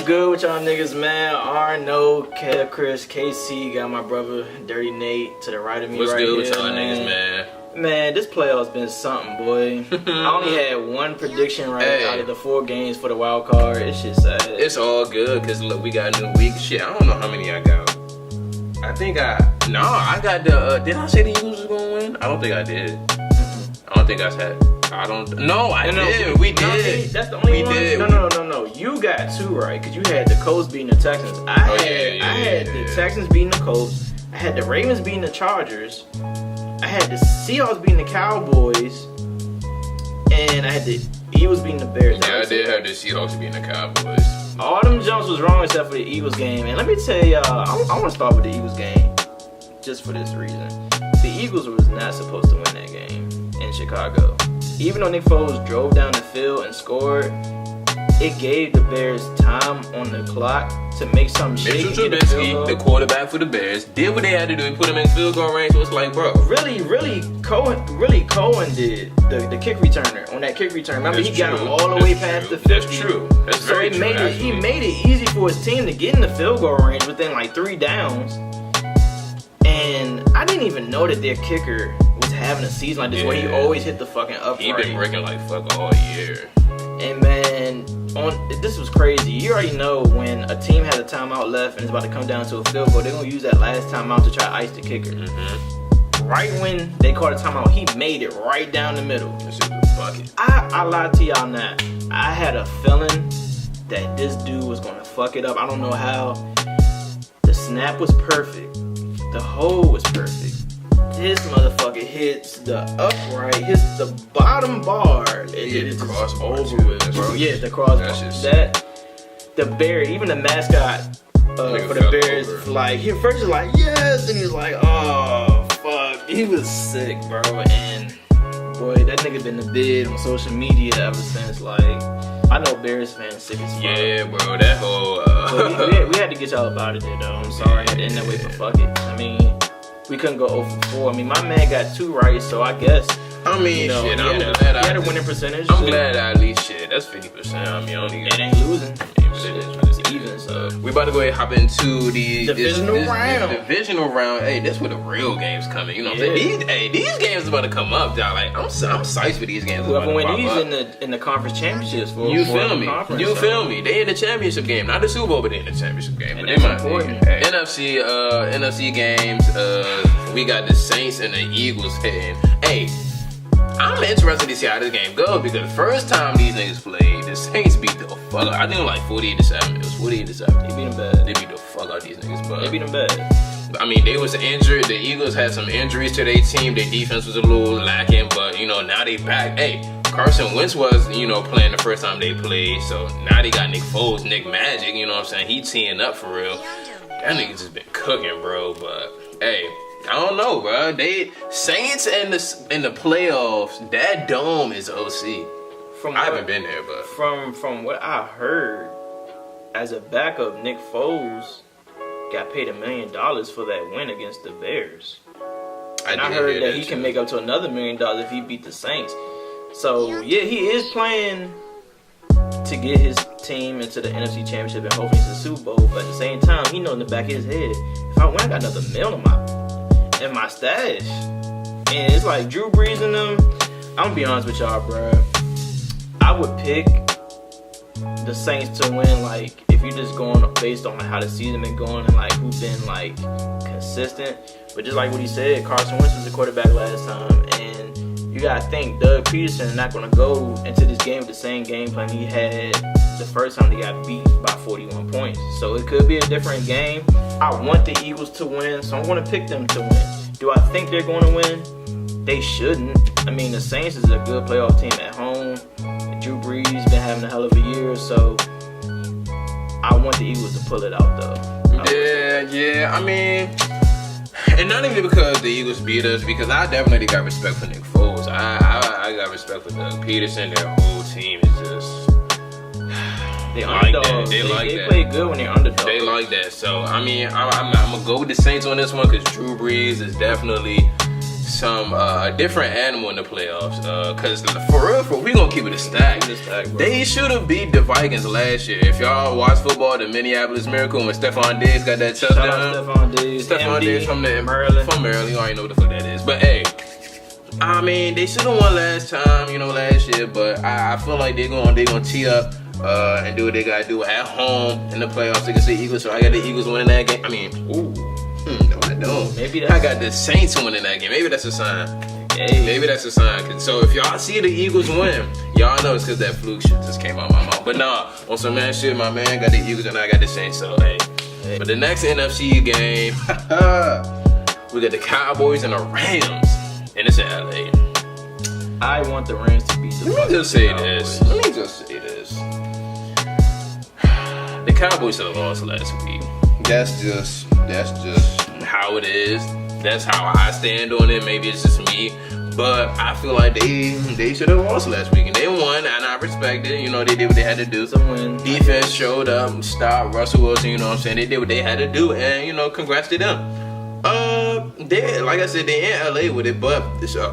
good with y'all niggas, man? Arno, Kev, Chris, KC, got my brother DirtyyNate to the right of me. What's right good here, with y'all niggas, man? Man, this playoff's been something, boy. I only had one prediction right out of the 4 games for the wild card. It's just sad. It's all good because look, we got a new week. Shit, I don't know how many I got. I got the. Did I say the Eagles was gonna win? I don't think I did. I don't think I said. I don't. No, I did. We did. That's the only one. Did. No. You got 2 right because you had the Colts beating the Texans. I had the Texans beating the Colts. I had the Ravens beating the Chargers. I had the Seahawks beating the Cowboys, and I had the Eagles beating the Bears. Yeah, I did have the Seahawks beating the Cowboys. All them jumps was wrong except for the Eagles game. And let me tell y'all, I want to start with the Eagles game just for this reason. The Eagles was not supposed to win that game in Chicago. Even though Nick Foles drove down the field and scored, it gave the Bears time on the clock to make some shit. Mitchell Trubisky, the quarterback for the Bears, did what they had to do. He put him in field goal range. So it's like, bro. Really, Cohen did the kick returner on that kick return. Remember, he got him all the way past the 50. That's true. That's very true. He made it easy for his team to get in the field goal range within like 3 downs. And I didn't even know that their kicker was having a season like this where he always hit the fucking upright. He been breaking like fuck all year. And man, this was crazy. You already know when a team has a timeout left and it's about to come down to a field goal, they're gonna use that last timeout to try to ice the kicker. Right when they called a timeout, he made it right down the middle. This is a bucket. I lied to y'all not. I had a feeling that this dude was gonna fuck it up. I don't know how. The snap was perfect. The hole was perfect. This motherfucker hits the upright, hits the bottom bar, and it's crossbar over with, bro. Yeah, the crossbar. The Bear, even the mascot for the Bears, like he first was like yes, and he was like, oh fuck, he was sick, bro. And boy, that nigga been the bid on social media ever since. Like, I know Bears fans sick as fuck. Yeah, bro, that whole. We had to get y'all about it there, though. I'm sorry, I had to end that way, but fuck it. I mean, we couldn't go 0 for 4. I mean, my man got 2 right, so I guess. I mean, shit, I'm glad he had a winning percentage. I'm glad at least shit. That's 50%. I mean, it ain't losing. It's even. So we about to go ahead and hop into the divisional round. Divisional round. Hey, this where the real games coming. You know what I'm saying? These games about to come up, y'all. Like I'm psyched for these games. Whoever win these in the conference championships for you feel me? They in the championship game, not the Super Bowl, but they in the championship game. But they might important. NFC games. We got the Saints and the Eagles hitting. Hey. I'm interested to see how this game goes because the first time these niggas played, the Saints beat the fuck out. I think it was like 48-7. It was 48-7. They beat them bad. They beat the fuck out these niggas, but they beat them bad. I mean, they was injured. The Eagles had some injuries to their team. Their defense was a little lacking, but you know now they back. Hey, Carson Wentz was playing the first time they played, so now they got Nick Foles, Nick Magic. You know what I'm saying? He teeing up for real. That nigga just been cooking, bro. But hey. I don't know, bro. They Saints in the playoffs. That dome is OC. I haven't been there, but from what I heard, as a backup, Nick Foles got paid $1 million for that win against the Bears. And I heard that he can make up to another $1 million if he beat the Saints. So yeah, he is playing to get his team into the NFC Championship and hopefully to the Super Bowl. But at the same time, he know in the back of his head, if I win, I got another $1 million in my stash. And it's like Drew Brees and them. I'm gonna be honest with y'all, bro. I would pick the Saints to win, like, if you're just going based on like how the season been going and like who's been like consistent. But just like what he said, Carson Wentz was the quarterback last time, and you gotta think Doug Peterson is not gonna go into this game with the same game plan he had the first time they got beat by 41 points. So it could be a different game. I want the Eagles to win, so I'm going to pick them to win. Do I think they're going to win? They shouldn't. I mean, the Saints is a good playoff team at home. Drew Brees been having a hell of a year, so I want the Eagles to pull it out, though. Yeah. I mean, and not even because the Eagles beat us, because I definitely got respect for Nick Foles. I got respect for Doug Peterson. Their whole team is just. They underdogs. They play good when they're underdogs. They like that. So, I mean, I'm going to go with the Saints on this one because Drew Brees is definitely a different animal in the playoffs. Cause for real, we gonna keep it a stack. They should have beat the Vikings last year. If y'all watch football, the Minneapolis Miracle when Stephon Diggs got that touchdown. Shout out Stephon Diggs from Maryland. From Maryland, you already know what the fuck that is. But hey, I mean, they should have won last time, last year. But I feel like they gonna tee up and do what they gotta do at home in the playoffs against the Eagles. So I got the Eagles winning that game. I mean, no, I don't. Maybe I got the Saints winning that game. Maybe that's a sign. Hey. Maybe that's a sign. So if y'all see the Eagles win, y'all know it's because that fluke shit just came out my mouth. But nah, on some man shit, my man got the Eagles and I got the Saints. So hey. But the next NFC game, we got the Cowboys and the Rams, and it's in LA. I want the Rams to beat the Let me just say this. The Cowboys should have lost last week. That's just how it is. That's how I stand on it. Maybe it's just me, but I feel like they should have lost last week and they won, and I respect it. They did what they had to do. Defense showed up, stopped Russell Wilson. You know what I'm saying? They did what they had to do, and congrats to them. They, like I said, they in LA with it, but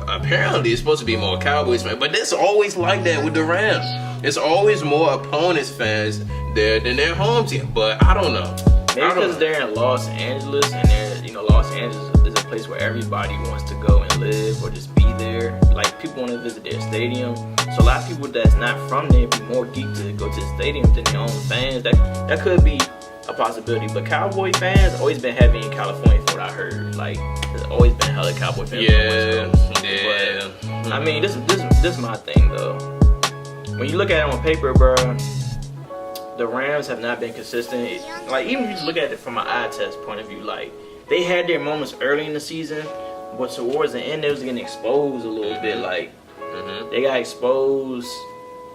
apparently it's supposed to be more Cowboys fans. But it's always like that with the Rams. It's always more opponents fans there than their home team. But I don't know. Maybe because they're in Los Angeles, and Los Angeles is a place where everybody wants to go and live or just be there. Like, people want to visit their stadium. So a lot of people that's not from there be more geeked to go to the stadium than their own fans. That could be a possibility. But Cowboy fans always been heavy in California, from what I heard. Like, there's always been hella Cowboy fans. Yeah. But, I mean, this is my thing though. When you look at it on paper, bro, the Rams have not been consistent. Like, even if you look at it from an eye test point of view, like, they had their moments early in the season, but towards the end, they was getting exposed a little bit. Like, they got exposed.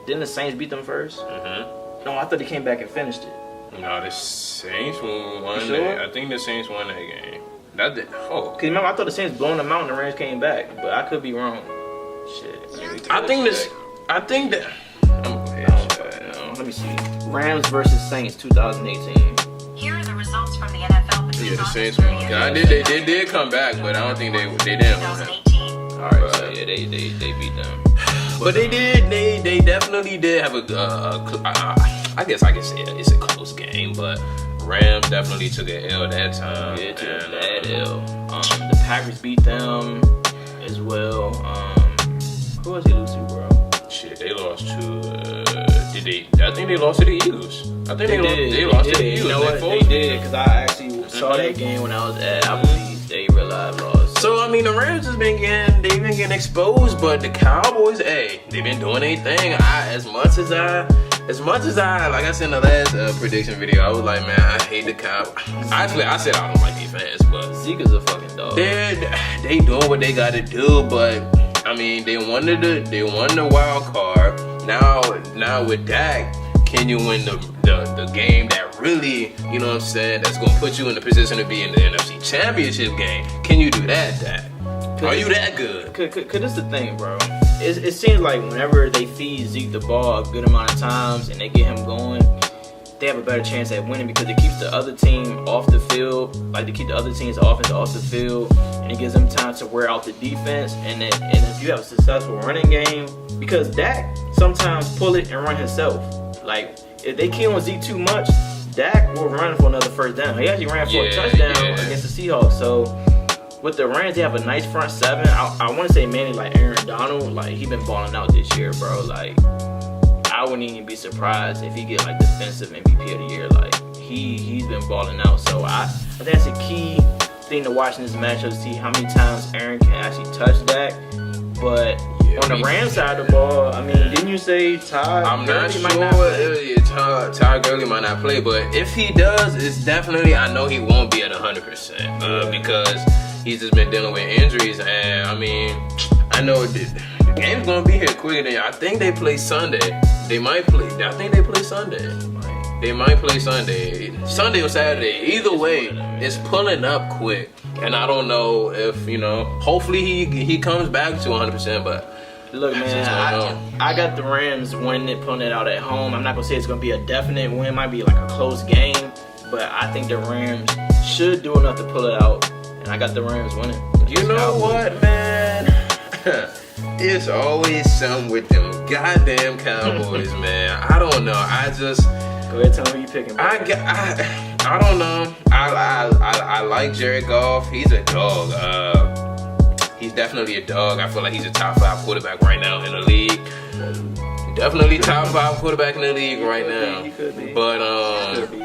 Didn't the Saints beat them first? No, I thought they came back and finished it. No, the Saints won sure? that. I think the Saints won that game. Cause remember, I thought the Saints blowing them out and the Rams came back, but I could be wrong. Shit. I think that. Let me see. Rams versus Saints 2018. Here are the results from the NFL between the Saints won. They did come back, but I don't think they didn't win. Alright, so yeah, they beat them. But they definitely did have I guess I can say it's a close game, but Rams definitely took an L that time. Yeah, took a bad L. The Packers beat them as well. Who was they lose to, bro? Shit, they lost to. I think they lost to the Eagles. I think they lost to the Eagles. You know what? They did, because I actually saw that game when I was at Applebee's. They real live lost. So I mean, the Rams has been getting exposed, but the Cowboys, they've been doing their thing. As much as I, like I said in the last prediction video, I was like, man, I hate the Cowboys. Actually, I said I don't like these fans, but Zeke is a fucking dog. They doing what they got to do, but I mean, they won the wild card. Now with Dak, can you win the game that really, you know what I'm saying, that's gonna put you in the position to be in the NFC Championship game? Can you do that, Dak? Are you that good? Cause this the thing, bro. It seems like whenever they feed Zeke the ball a good amount of times and they get him going, they have a better chance at winning because it keeps the other team off the field. Like, they keep the other team's offense off the field, and it gives them time to wear out the defense. And if you have a successful running game, because Dak sometimes pull it and run himself. Like, if they kill on Zeke too much, Dak will run for another first down. He actually ran for a touchdown against the Seahawks. So with the Rams, they have a nice front seven. I want to say mainly like Aaron Donald. Like, he been balling out this year, bro. Like, I wouldn't even be surprised if he get like defensive MVP of the year. Like, he's been balling out. So I think that's a key thing to watch in this matchup, to see how many times Aaron can actually touch Dak. But on the Rams side of the ball, I mean, didn't you say Todd? I'm not sure. Todd Gurley might not play, but if he does, it's definitely, I know he won't be at 100% because he's just been dealing with injuries. And I mean, I know the game's gonna be here quicker than I think they play Sunday. They might play. I think they play Sunday. They might play Sunday or Saturday. Either way, it's pulling up quick. And I don't know if, hopefully he comes back to 100%, but look, man, I got the Rams winning it, pulling it out at home. I'm not going to say it's going to be a definite win. It might be like a close game, but I think the Rams should do enough to pull it out, and I got the Rams winning. You know what, man? It's always something with them goddamn Cowboys, man. I don't know. I just go ahead, tell me who you picking. I don't know. I like Jared Goff. He's a dog. He's definitely a dog. I feel like he's a top 5 quarterback right now in the league. Definitely top 5 quarterback in the league right now. He could be. But Could be.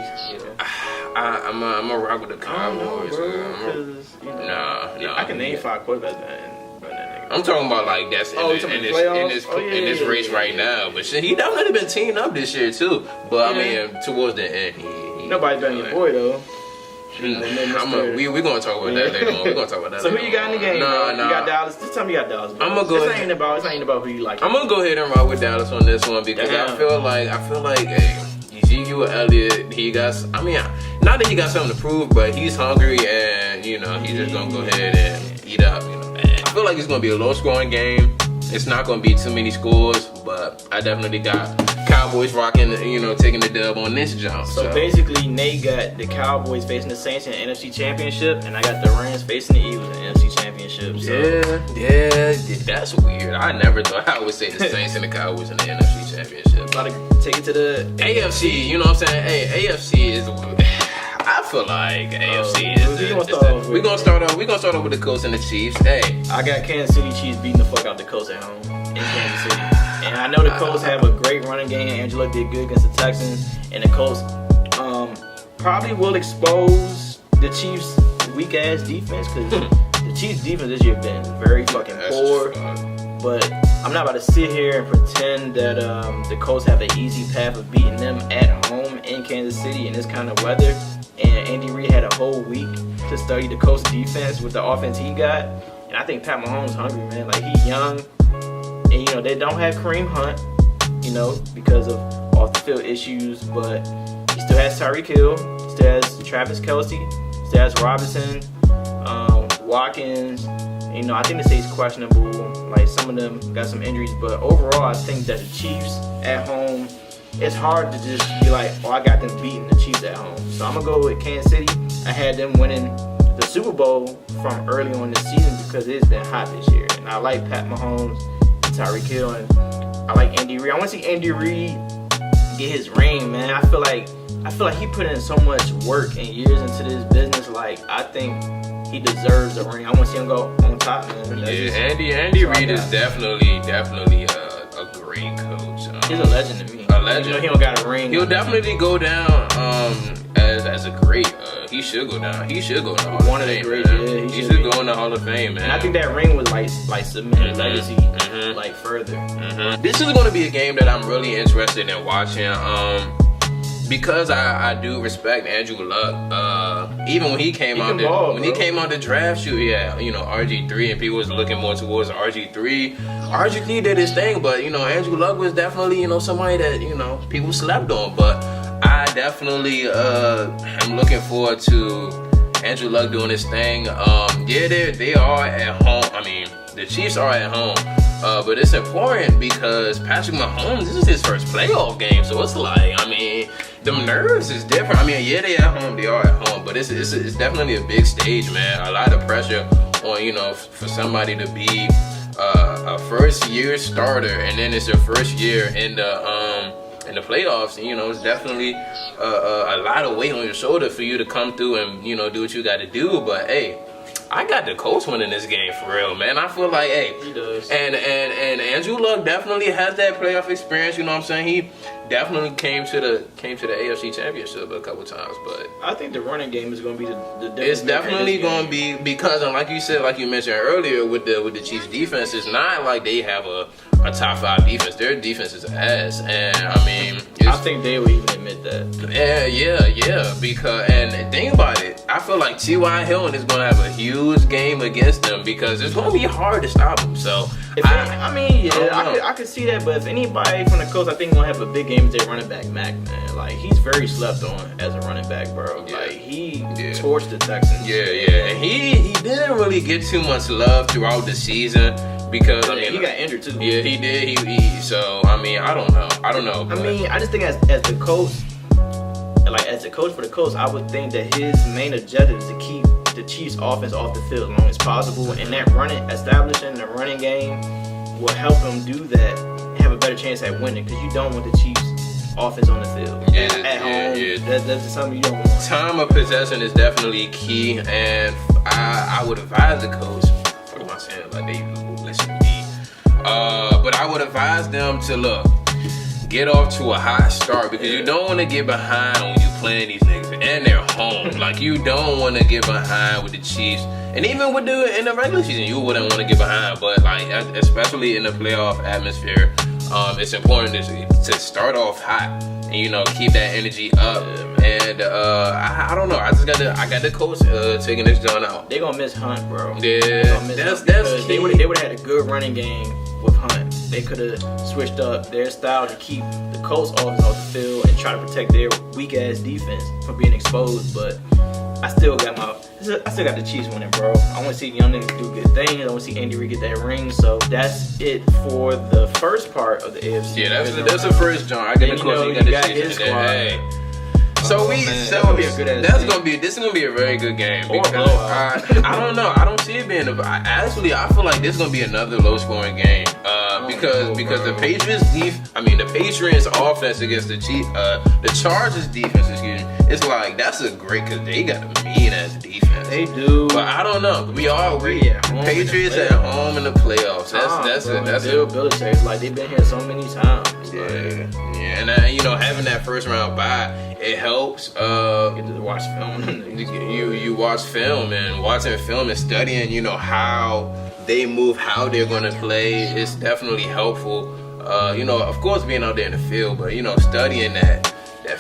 I'm a rock with the Cowboys. Nah. I can name 5 quarterbacks, man. I'm talking about like that's in this race right now. But shit, he definitely been teaming up this year too. But I mean, towards the end, he nobody better than your boy though. We're gonna talk about that later on. We're gonna talk about that. So who you got in the game? Nah. You got Dallas. Just tell me you got Dallas. I'm gonna go. This ain't about who you like. I'm gonna go ahead and rock with Dallas on this one because I feel like hey, Ezekiel Elliott, he got. I mean, not that he got something to prove, but he's hungry and he's just gonna go ahead and eat up. I feel like it's gonna be a low scoring game. It's not gonna be too many scores, but I definitely got Cowboys rocking, taking the dub on this jump. So basically, Nate got the Cowboys facing the Saints in the NFC Championship, and I got the Rams facing the Eagles in the NFC Championship. So. Yeah, that's weird. I never thought I would say the Saints and the Cowboys in the NFC Championship. About to take it to the AFC. You know what I'm saying? Hey, AFC is. I feel like AFC is. We're gonna start off with the Colts and the Chiefs. Hey, I got Kansas City Chiefs beating the fuck out the Colts at home in Kansas City, and I know the Colts have a great running game. Angela did good against the Texans, and the Colts probably will expose the Chiefs' weak ass defense because the Chiefs' defense this year been very fucking poor. But I'm not about to sit here and pretend that the Colts have an easy path of beating them at home in Kansas City in this kind of weather. And Andy Reid had a whole week to study the Colts defense with the offense he got. And I think Pat Mahomes hungry, man. Like, he's young. And, they don't have Kareem Hunt, because of off-the-field issues. But he still has Tyreek Hill. He still has Travis Kelce. Still has Robinson, Watkins. I think they say he's questionable. Like, some of them got some injuries. But overall, I think that the Chiefs at home, it's hard to just be like, I got them beating the Chiefs at home. So I'm going to go with Kansas City. I had them winning the Super Bowl from early on this season because it's been hot this year. And I like Pat Mahomes and Tyreek Hill, and I like Andy Reid. I want to see Andy Reid get his ring, man. I feel like he put in so much work and years into this business. Like, I think he deserves a ring. I want to see him go on top, man. Andy Reid is definitely a great coach. He's a legend to me. A legend. He don't got a ring. He'll definitely go down as a great. He should go down. He should go in the Hall of Fame. One of the great. Yeah, he should go in the Hall of Fame, man. And I think that ring was like cement his legacy further. This is going to be a game that I'm really interested in watching. Because I do respect Andrew Luck. Even when he came on the draft shoot, RG3, and people was looking more towards RG3. RG3 did his thing, but Andrew Luck was definitely somebody that people slept on. But I definitely am looking forward to Andrew Luck doing his thing. They are at home. I mean, the Chiefs are at home. But it's important because Patrick Mahomes, this is his first playoff game, so it's like, them nerves is different. They at home, they are at home, but it's definitely a big stage, man. A lot of pressure on, for somebody to be a first year starter, and then it's your first year in the playoffs. It's definitely a lot of weight on your shoulder for you to come through and do what you got to do. But hey, I got the Colts winning this game for real, man. I feel like, he does. And Andrew Luck definitely has that playoff experience. You know what I'm saying? He definitely came to the AFC Championship a couple times, but I think the running game is going to be the difference. It's definitely going to be because, and like you said, like you mentioned earlier, with the Chiefs defense, it's not like they have a top 5 defense. Their defense is ass, and I think they would even admit that. Yeah. Because and think about it, I feel like T.Y. Hilton is going to have a huge game against them because it's going to be hard to stop them. So I could see that, but if anybody from the Colts, I think, going to have a big game is their running back Mac, man. Like, he's very slept on as a running back, bro. Yeah. Like, he torched the Texans. Yeah. And he didn't really get too much love throughout the season. Because he got injured too. Yeah, he did. So I don't know. But I just think as the coach, like as the coach for the Colts, I would think that his main objective is to keep the Chiefs' offense off the field as long as possible, and that establishing the running game will help them do that, have a better chance at winning, because you don't want the Chiefs' offense on the field. At home, that's something you don't want. Time of possession is definitely key, and I would advise the coach. What am I saying? Like, they listen to me. But I would advise them to get off to a hot start, because you don't want to get behind when you playing these niggas and they're home. Like, you don't want to get behind with the Chiefs, and even in the regular season, you wouldn't want to get behind. But like, especially in the playoff atmosphere, it's important to start off hot and keep that energy up. And I don't know. I got the coach taking this joint out. They gonna miss Hunt, bro. Yeah, that's key. They would have had a good running game with Hunt. They could have switched up their style to keep the Colts offense off the field and try to protect their weak ass defense from being exposed. But I still got the Chiefs winning, bro. I want to see young niggas do good things. I want to see Andy Reid get that ring. So that's it for the first part of the AFC. Yeah, that's the first joint. I got the coach. You got his squad. Hey. This is gonna be a very good game, because I don't know. I don't see it being I feel like this is gonna be another low scoring game. Because the Patriots offense against the Chargers defense, it's like, that's a great, because they got a mean ass defense. They do. But I don't know. We all agree. Patriots at home in the playoffs. That's Bill Belichick. It's like they've been here so many times. And having that first round bye, it helps. Get to watch film. You watch film, and watching film and studying, how they move, how they're gonna play, is definitely helpful. Of course, being out there in the field, but studying that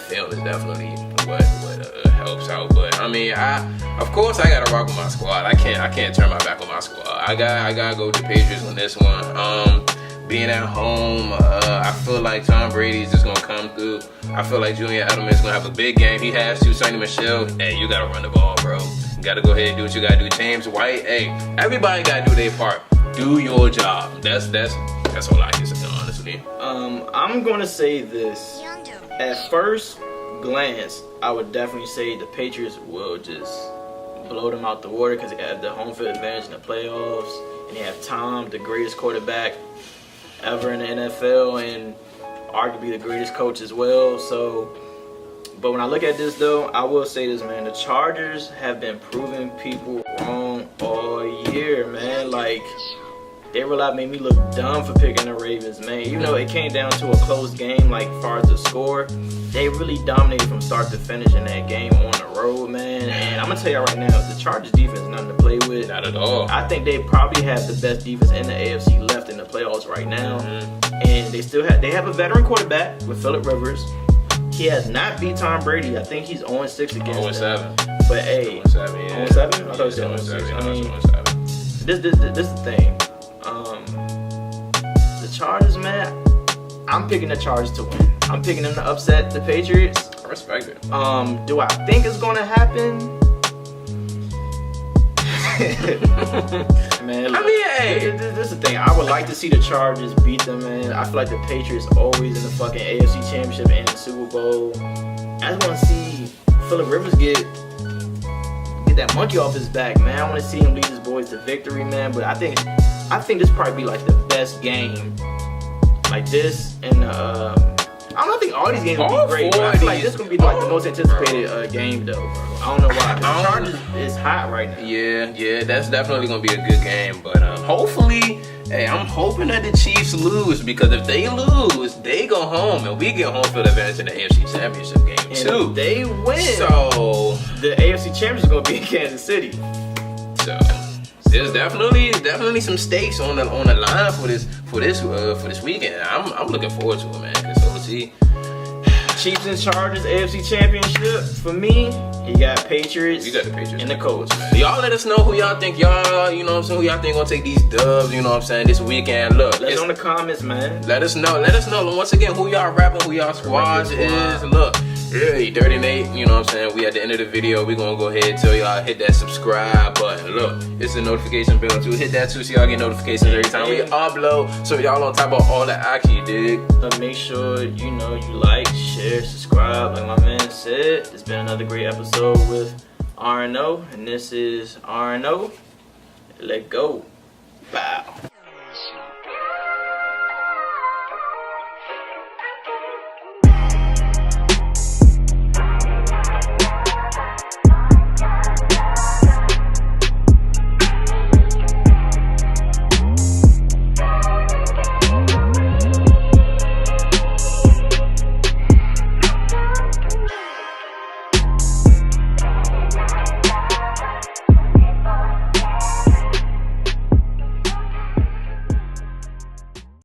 film is definitely what helps out. But I gotta rock with my squad. I can't turn my back on my squad. I gotta go with the Patriots on this one. Being at home, I feel like Tom Brady's just gonna come through. I feel like Julian Edelman's gonna have a big game. He has to. Sonny Michel, hey, you gotta run the ball, bro. You gotta go ahead and do what you gotta do. James White, hey, everybody gotta do their part. Do your job. That's all I can say, honestly. I'm gonna say this. At first glance, I would definitely say the Patriots will just blow them out the water, because they have the home field advantage in the playoffs, and they have Tom, the greatest quarterback ever in the NFL, and arguably the greatest coach as well. So, but when I look at this though, I will say this, man. The Chargers have been proving people wrong all year, man. Like, they really made me look dumb for picking the Ravens, man. Even though it came down to a close game, like, far as the score, they really dominated from start to finish in that game on the road, man. And I'm gonna tell you right now, the Chargers defense is nothing to play with. Not at all. I think they probably have the best defense in the AFC left in the playoffs right now. And they have a veteran quarterback with Phillip Rivers. He has not beat Tom Brady. I think he's 0-6 against him. But hey, 0-7? I thought he was 0-6. I mean, this is the thing. The Chargers, man, I'm picking the Chargers to win. I'm picking them to upset the Patriots. I respect it. Do I think it's gonna happen? Man, look, this is the thing. I would like to see the Chargers beat them, man. I feel like the Patriots always in the fucking AFC Championship and the Super Bowl. I just want to see Phillip Rivers get that monkey off his back, man. I want to see him lead his boys to victory, man. But I think this probably be like the best game, like this, and I don't think all these games will be great, but I feel like this is going to be like the most anticipated game, though, bro. I don't know why. The Chargers is hot right now. Yeah, that's definitely going to be a good game. But hopefully, I'm hoping that the Chiefs lose, because if they lose, they go home, and we get home field advantage in the AFC Championship game, and too. If they win, so the AFC Championship is going to be in Kansas City. So there's definitely some stakes on the line for this weekend. I'm looking forward to it, man. Cause OT, Chiefs and Chargers AFC Championship. For me, you got Patriots. You got the Patriots and the Colts. Y'all let us know who y'all think who y'all think gonna take these dubs. You know what I'm saying, this weekend. Look, let us know in the comments, man. Let us know once again who y'all rapping, who y'all squads is. Look. Hey, DirtyyNate, you know what I'm saying? We at the end of the video. We gonna go ahead and tell y'all hit that subscribe button. Look, it's the notification bell too. Hit that too so y'all get notifications every time we upload. So y'all on top of all the action, you dig? Make sure you like, share, subscribe. Like my man said, it's been another great episode with RNO, and this is RNO. Let go. Bow.